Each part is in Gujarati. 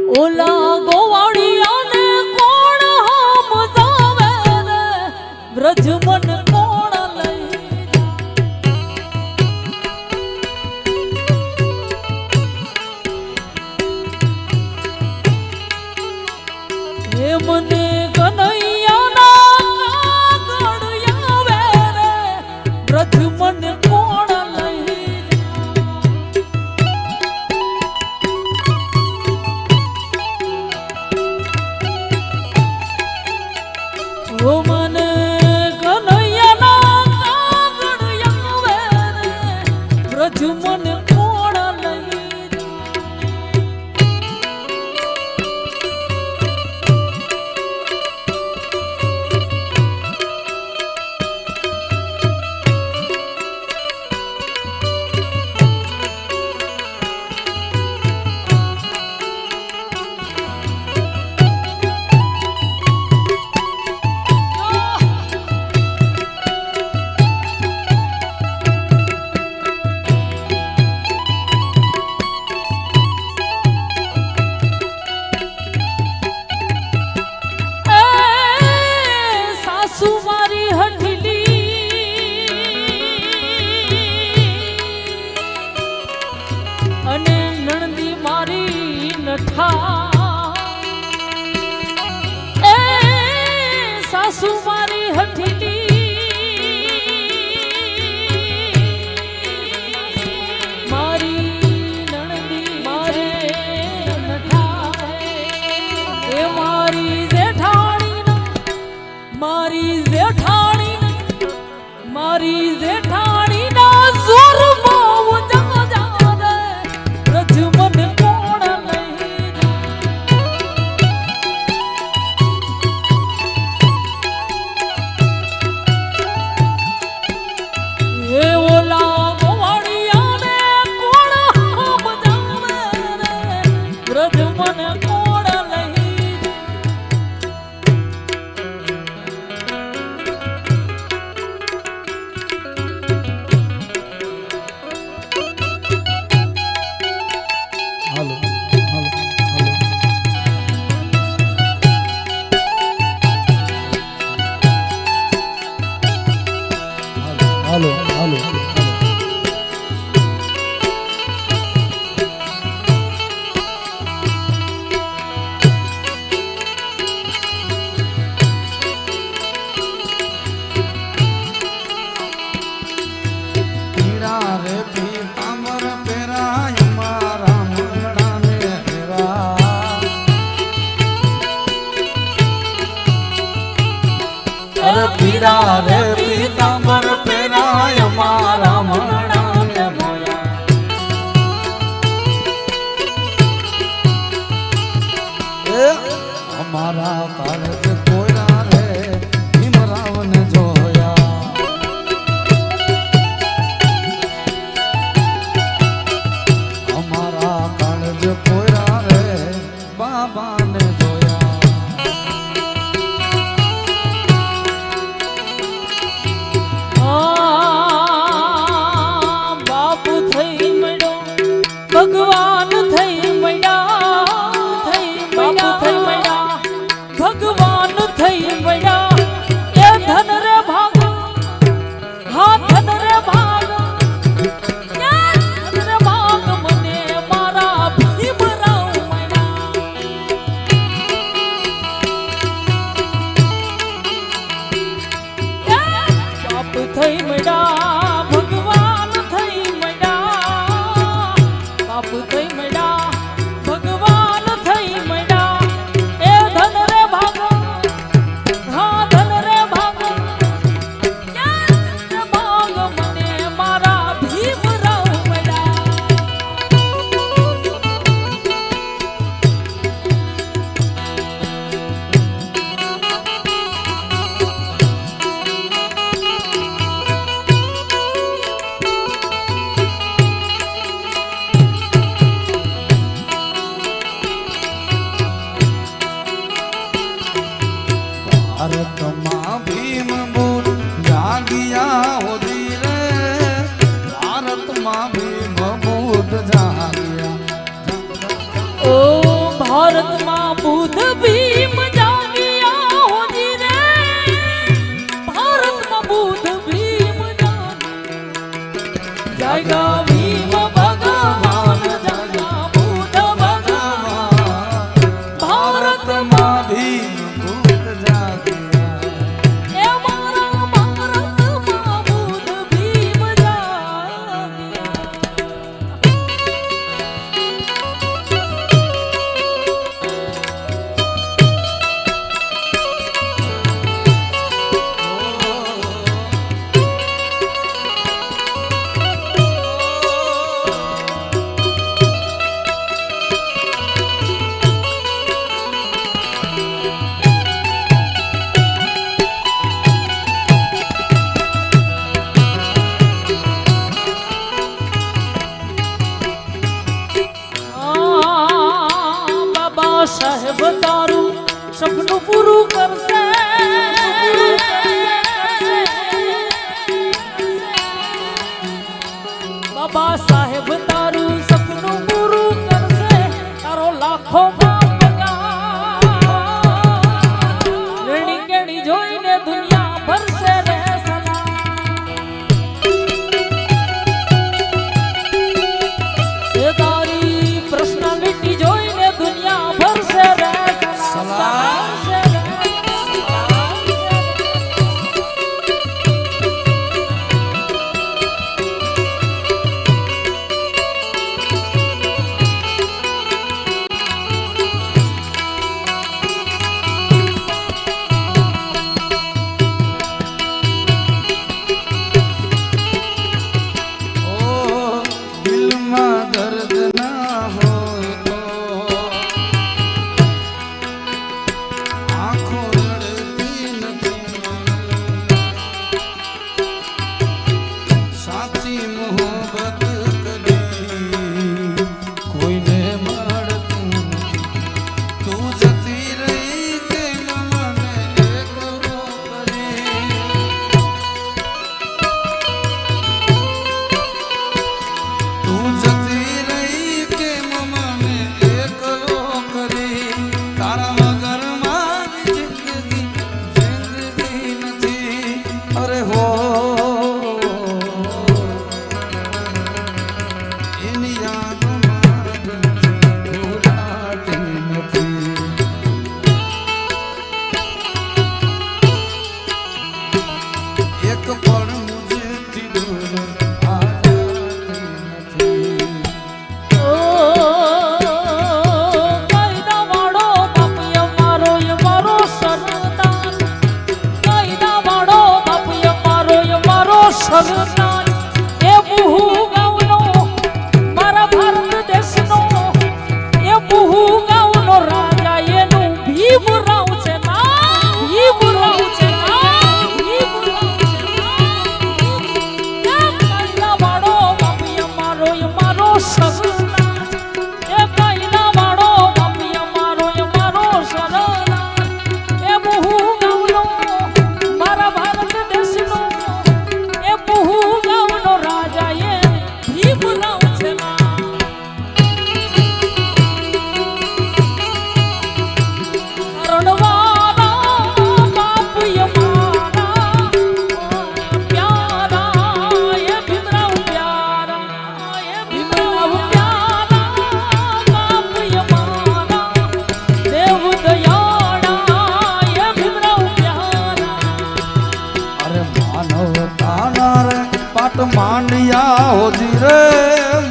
ઓલા ગોવાળિયાને કોણ સમજાવે રે વ્રજ મન કોણ લઈ હે મને કનૈયાના કાગળ આવે રે વ્રજ મન કોણ લઈ ઓ મને કનૈયાના કાગળ આવે રે વ્રજ મન કોણ લઈ અને નણદી મારી નઠા એ સાસુ મારી હઠીલી મારી નણદી મારે નઠા એ મારી જેઠાણી મારી જેઠાણી ના જોર બહુ પીરા રે પીતાંબર પેરાય મારા મણાને મોયા એ અમારા કાળજ કોયરા રે ભીમરાવને જોયા અમારા કાળજ કોયરા રે બાબાને ભગવાન થઈ મળ્યા ભગવાન થઈ મળ્યા એ ધન રે ભાગ હા ધન રે ભાગ મને મારા ભીમરાવ સાહેબ તારું સપનું પૂરું કરશે બાબા સાહેબ તારું સપનું પૂરું કરશે તારો લાખો રેણી કેણી જોઈને દુનિયા ભરશે રે સલામ એ તારી પર્સનાલિટી જોઈને દુનિયા ભરશે રે સલામ સરદાર એ બહુ ગાવનો મારા ભારત દેશનો એ બહુ ગાવનો રાજા એનું ભીમરાવ છે ના ભીમરાવ છે ના ભીમરાવ છે ના એ કાયલા વાળો બાપી અમારો સરદાર એ કાયલા વાળો બાપી અમારો સરદાર એ બહુ ગાવનો મારા ભારત દેશનો રાજા એ ભીમરાવ છે રણવાલા બાપ યમારા પ્યારા એ ભીમરાવ પ્યારા એ ભીમરાવ પ્યારા બાપ યમારા દેવ દયાળા એ ભીમરાવ પ્યારા અરે માનવતાના રે પાટ માંડિયા હોજી રે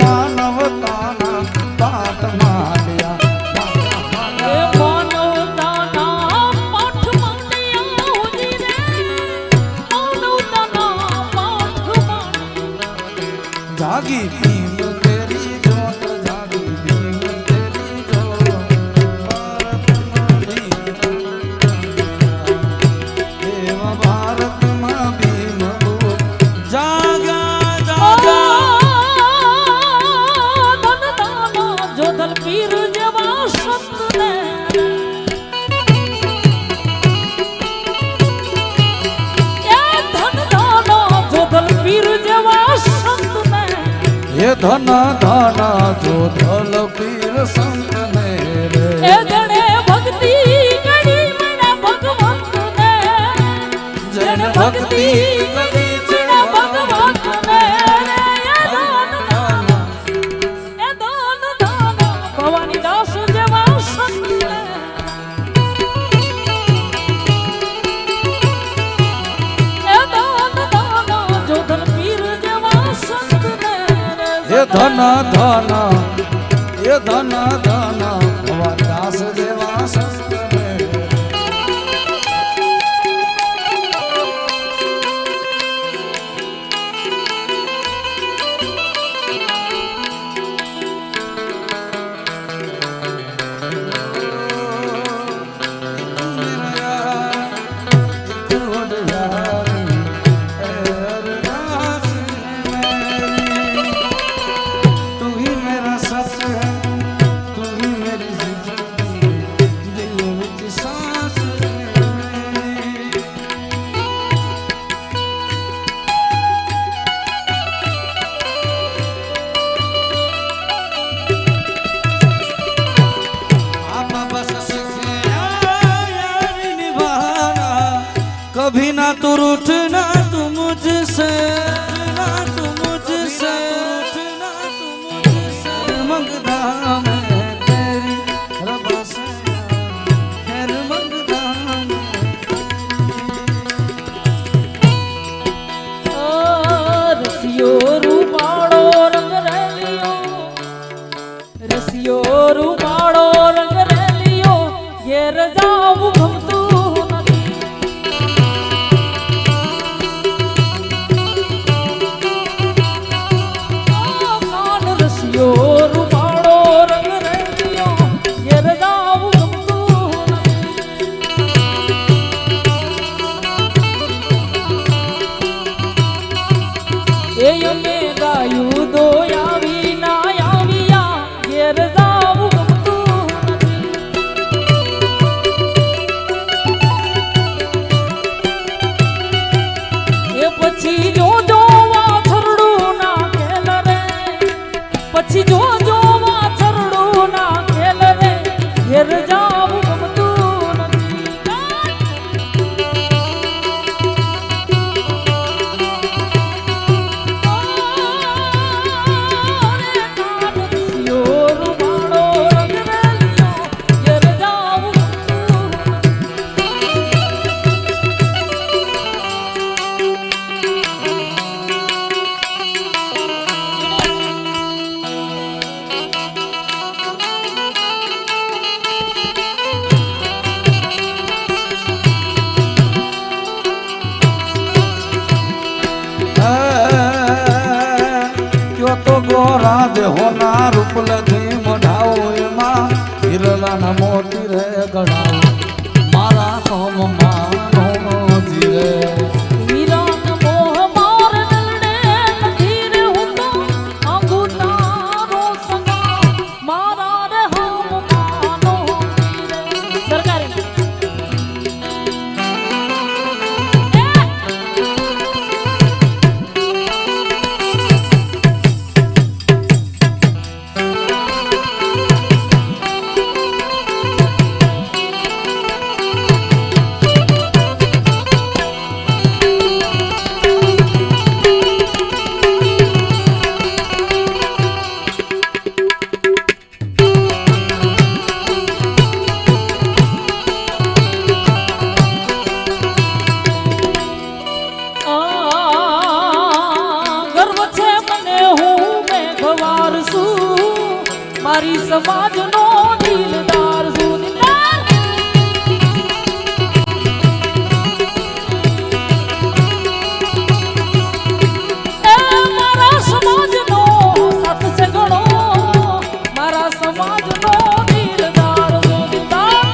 માનવતાના પાટ માંડિયા એ માનવતાના પાઠ માંડિયા હોજી રે માનવતાના પાઠ માંડિયા જાગી ભીમ તેરી જોત જાગી ભીમ તેરી જોત ભારતમાં ભીમ એવા ભારતમાં ભીમ જોધલ પીર જેવા સંતને એ ધન દાના જોધલ પીર જેવા સંતને એ ધન ધન જોધલ પીર સંતને રે એ જણે ભક્તિ કરી મને ભગવંતને જણે ભક્તિ કરી મને ભગવંતને ભવાની દાસ જેવા સંતને એ દાન દાન જોધન પીર જેવા સંતને એ ધન ધન એ ધન ધન ભવાની દાસ જેવા સંતને कभी ना तू रूठना तू मुझसे ना तू मुझसे रूठना तू मुझसे मंगदा मैं तेरी रबा से खैर मंगदा रसियो रूपाड़ो रंग रेलियो रसियो रूपाड़ो रंग रेलियो ये रजाऊ गमतू પછી જો જો વાછરડું ના ખેલ રે ઘેર જાવું ગમતું નથી तो गोरा देहोना रूप लगी मढ़ाओ एमा हिरला न मोती रे गढ़ाओ मारा सोम मानो जीरे वीरान मोह मार नलड़े नधीर हुतो अंगूठारो सगा मारा रे हम मानो जीरे सरकारी મારી સમાજનો દિલદાર છું દિલદાર એ મારા સમાજનો સાથ છે ઘણો મારા સમાજનો દિલદાર છું દિલદાર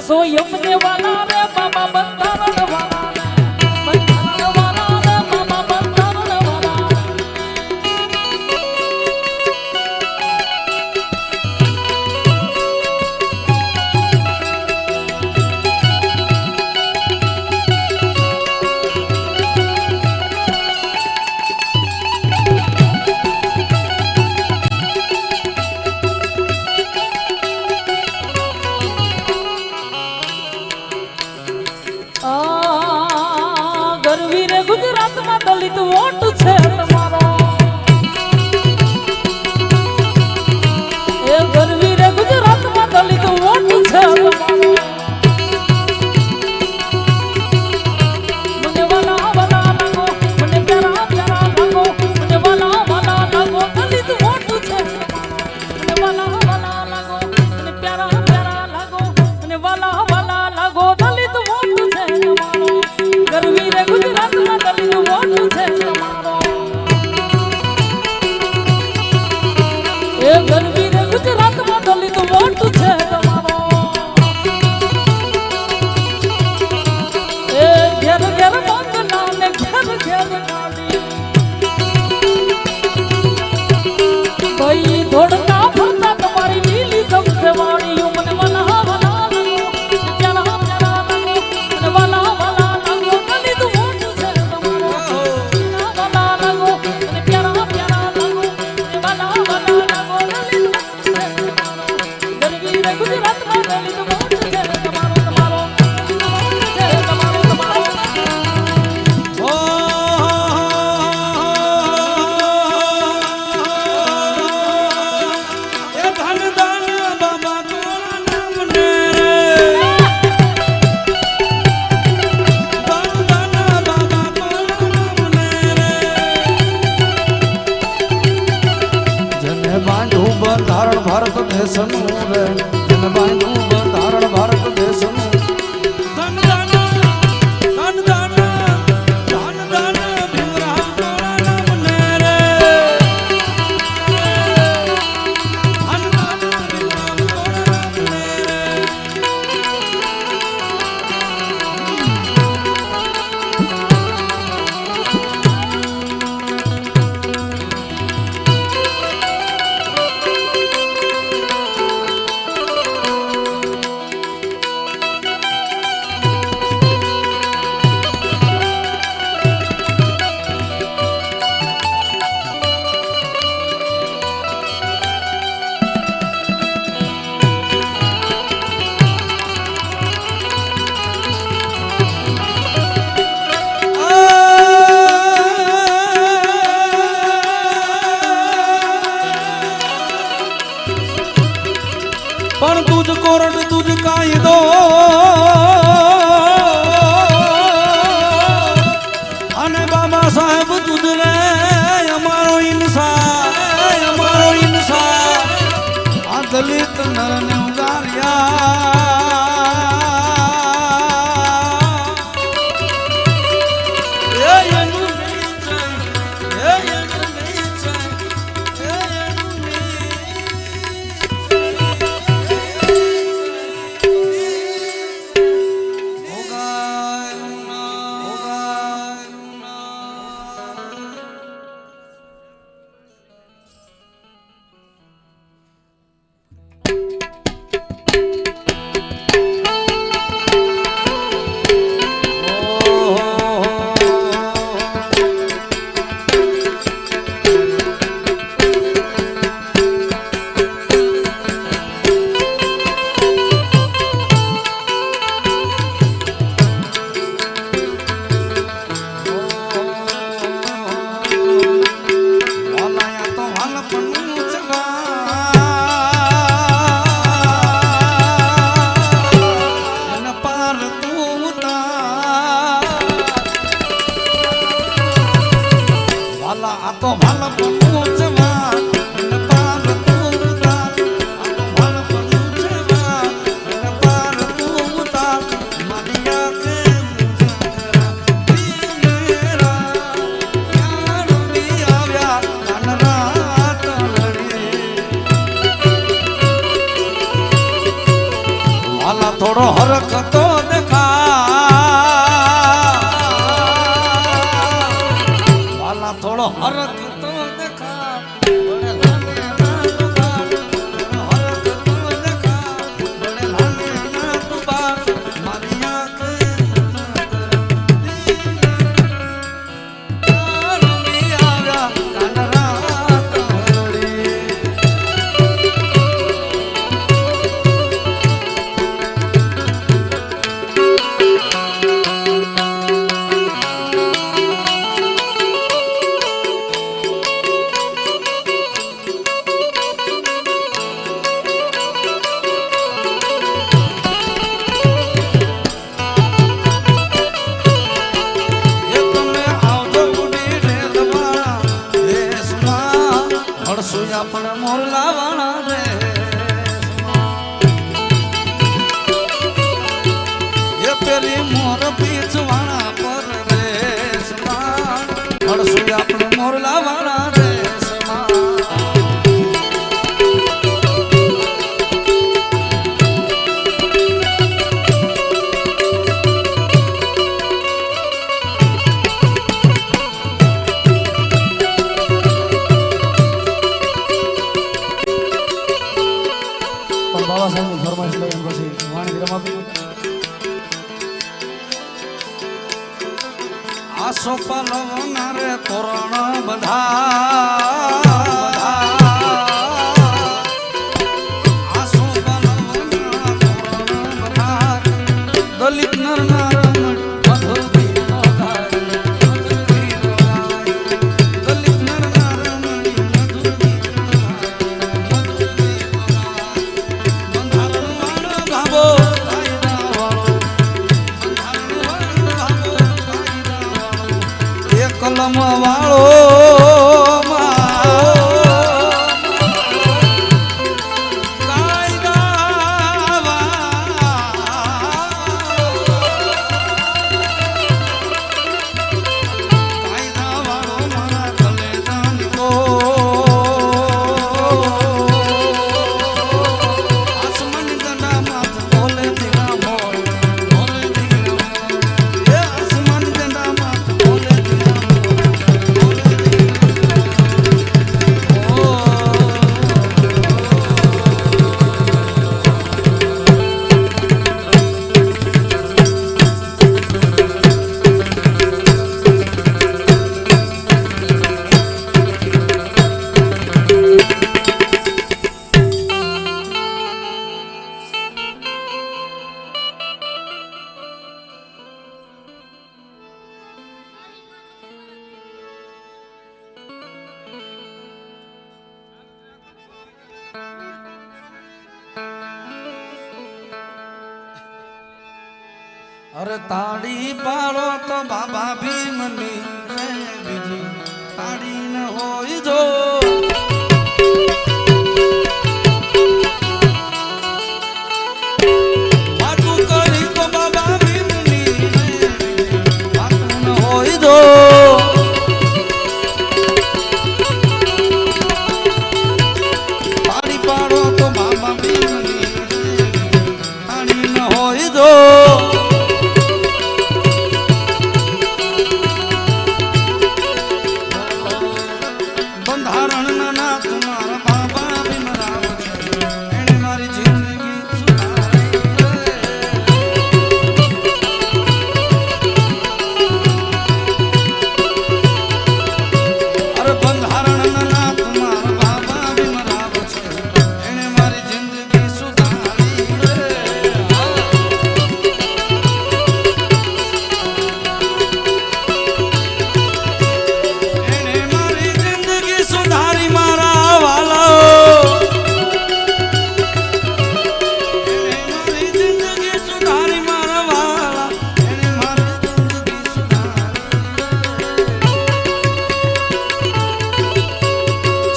સો યમને વાલા રે બાબા બંધારણ વાલા બંધારણ વાલા રે બાબા બંધારણ વાલા ગુજરાતમાં દલિત વોટ છે તમારો એ ગરવી રે ગુજરાતમાં દલિત વોટ છે તમારો મને વાલા વાલા લાગો મને પ્યારા પ્યારા લાગો મને વાલા વાલા લાગો દલિત વોટ છે મને વાલા વાલા લાગો મને પ્યારા પ્યારા લાગો મને વાલા વાલા લાગો દલિત વોટ છે તમારો ગરવી રે ગુજરાતમાં દલિત વોટ છે તમારો આપણે મોરલા વાળા રે એ પેલી મોર પીછ વાળા પર રે હળસુ આપણે મોરલા વાળા રે બાબા સાહેબની ફરમાઈશ લઈ એમ પછી વાણી વિરામ આપી આસો પલવના રે તોરણ બધા આસો પલવના તોરણ બધા દલિત નર નારણ મધુરી નો ગાય મધુરી નો ગાય દલિત નર નારણ મધુરી નો ગાય મધુરી નો ગાય બંધારણ વાળો ભાવો કાયદા વાળો બંધારણ વાળો ભાવો કાયદા વાળો એ કલમ વાળો અરે તાળી પાડો તો બાબા ભીમની રે બીજી તાળી ન હોય જો વાતું કરી તો બાબા ભીમની રે બીજી વાતું ન હોય જો તાળી પાડો તો બાબા ભીમની રે બીજી તાળી ન હોય જો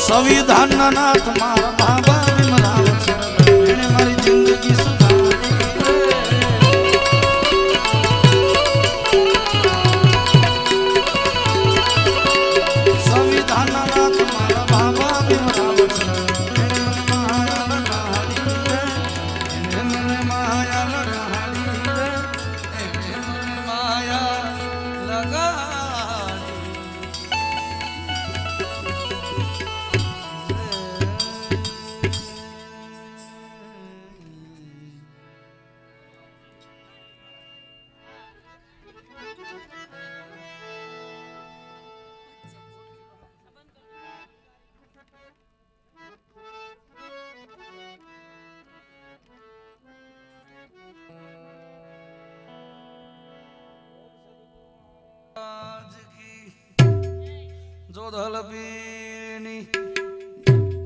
સંવિધાન નાથ મારા બાબા ભીમરાવ છે એણે મારી જિંદગી સુધારી સંવિધાન નાથ મારા બાબા ભીમરાવ છે એણે મને માયા લગાડી રે એણે મને માયા લગાડી રે એણે મને માયા લગાડી જોધલપીની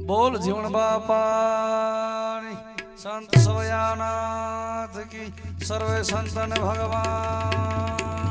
બોલ જીવણ બાપાની સંત સવયાનાથ કી સર્વે સંતન ભગવાન